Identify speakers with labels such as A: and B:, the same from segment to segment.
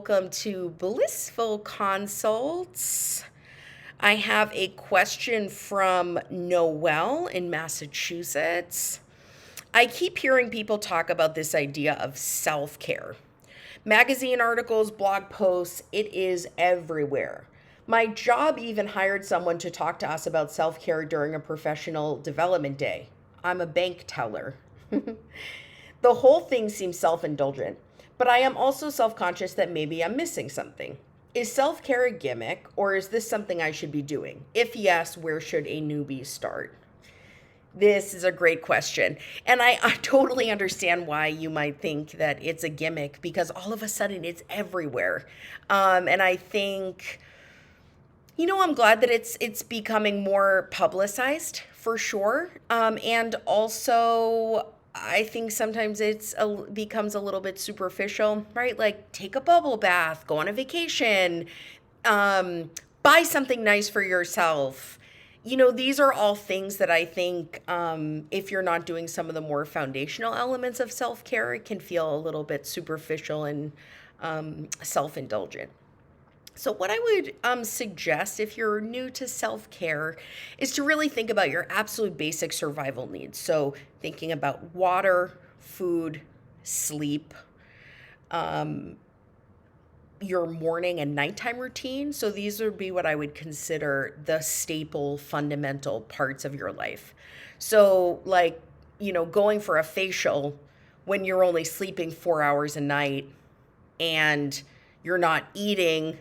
A: welcome to Blissful Consults. I have a question from Noelle in Massachusetts. I keep hearing people talk about this idea of self care. Magazine articles, blog posts, it is everywhere. My job even hired someone to talk to us about self care during a professional development day. I'm a bank teller. The whole thing seems self indulgent, but I am also self conscious that maybe I'm missing something. Is self care a gimmick, or is this something I should be doing? If yes, where should a newbie start? This is a great question. And I totally understand why you might think that it's a gimmick because all of a sudden it's everywhere. And I think, I'm glad that it's becoming more publicized for sure. And also, I think sometimes becomes a little bit superficial, right? Like take a bubble bath, go on a vacation, buy something nice for yourself. These are all things that I think, if you're not doing some of the more foundational elements of self care, it can feel a little bit superficial and self indulgent. So, what I would suggest if you're new to self care is to really think about your absolute basic survival needs. So, thinking about water, food, sleep, um, your morning and nighttime routine. So, these would be what I would consider the staple, fundamental parts of your life. So, like, going for a facial when you're only sleeping 4 hours a night and you're not eating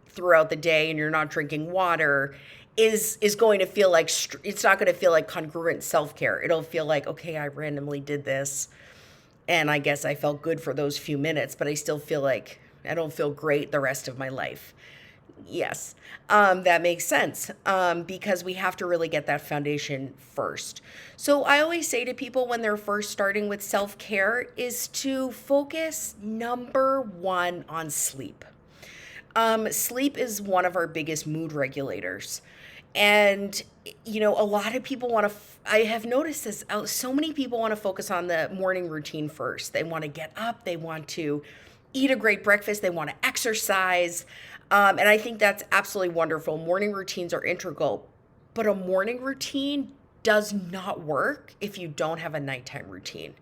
A: throughout the day and you're not drinking water is going to feel like it's not going to feel like congruent self-care. It'll feel like, okay, I randomly did this and I guess I felt good for those few minutes, but I still feel like I don't feel great the rest of my life. Yes, that makes sense, because we have to really get that foundation first. So I always say to people when they're first starting with self-care is to focus number one on sleep. Sleep is one of our biggest mood regulators. And, a lot of people want to, I have noticed this, so many people want to focus on the morning routine first. They want to get up, they want to eat a great breakfast, they want to exercise. And I think that's absolutely wonderful. Morning routines are integral, but a morning routine does not work if you don't have a nighttime routine.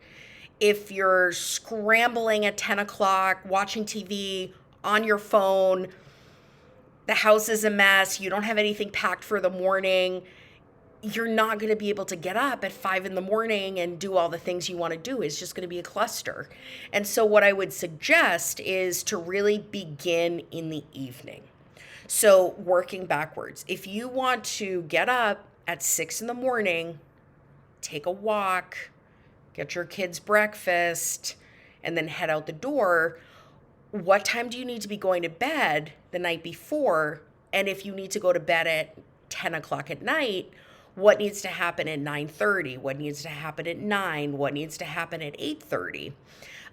A: If you're scrambling at 10 o'clock, watching TV, on your phone, the house is a mess, you don't have anything packed for the morning, you're not going to be able to get up at 5 in the morning and do all the things you want to do. It's just going to be a cluster. And so, what I would suggest is to really begin in the evening. So, working backwards, if you want to get up at 6 in the morning, take a walk, get your kids breakfast, and then head out the door, what time do you need to be going to bed the night before? And if you need to go to bed at 10 o'clock at night, what needs to happen at 9:30? What needs to happen at 9? What needs to happen at 8:30?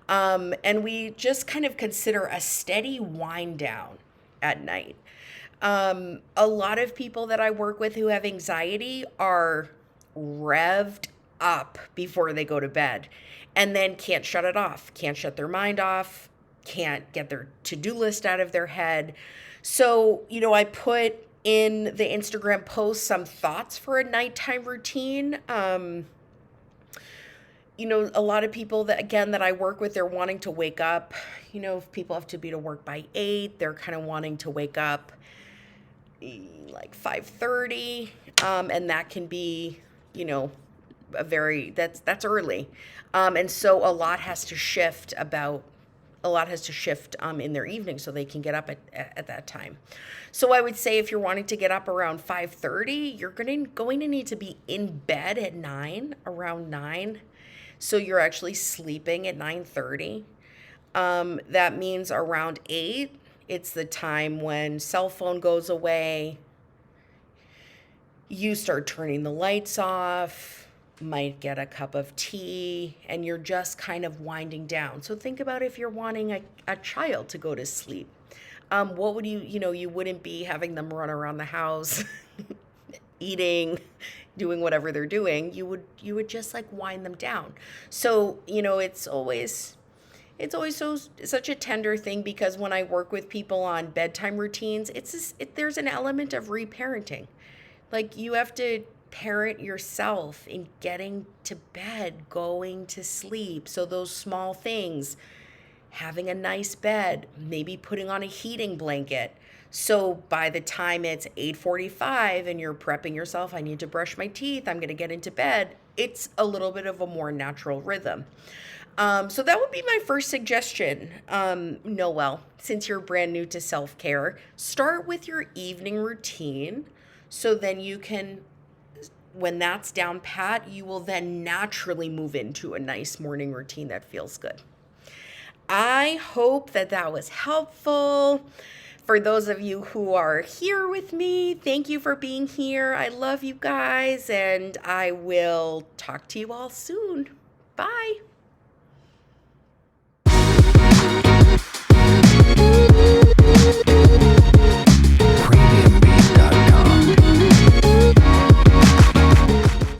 A: And we just kind of consider a steady wind down at night. A lot of people that I work with who have anxiety are revved up before they go to bed and then can't shut it off, can't shut their mind off, can't get their to-do list out of their head. So, I put in the Instagram post some thoughts for a nighttime routine. A lot of people that I work with, they're wanting to wake up. If people have to be to work by 8, they're kind of wanting to wake up like 5:30. And that can be, that's early. And so a lot has to shift in their evening so they can get up at that time. So I would say if you're wanting to get up around 5:30, you're going to need to be in bed at around 9. So you're actually sleeping at 9:30. That means around 8, it's the time when cell phone goes away. You start turning the lights off, might get a cup of tea, and you're just kind of winding down. So think about if you're wanting a child to go to sleep. What would you wouldn't be having them run around the house, eating, doing whatever they're doing. You would just like wind them down. So, It's always such a tender thing because when I work with people on bedtime routines, there's an element of reparenting. Like you have to parent yourself in getting to bed, going to sleep. So those small things, having a nice bed, maybe putting on a heating blanket. So by the time it's 8:45 and you're prepping yourself, I need to brush my teeth, I'm going to get into bed, it's a little bit of a more natural rhythm. So that would be my first suggestion. Noel, since you're brand new to self-care, start with your evening routine so then you can, when that's down pat, you will then naturally move into a nice morning routine that feels good. I hope that that was helpful. For those of you who are here with me, thank you for being here. I love you guys, and I will talk to you all soon. Bye.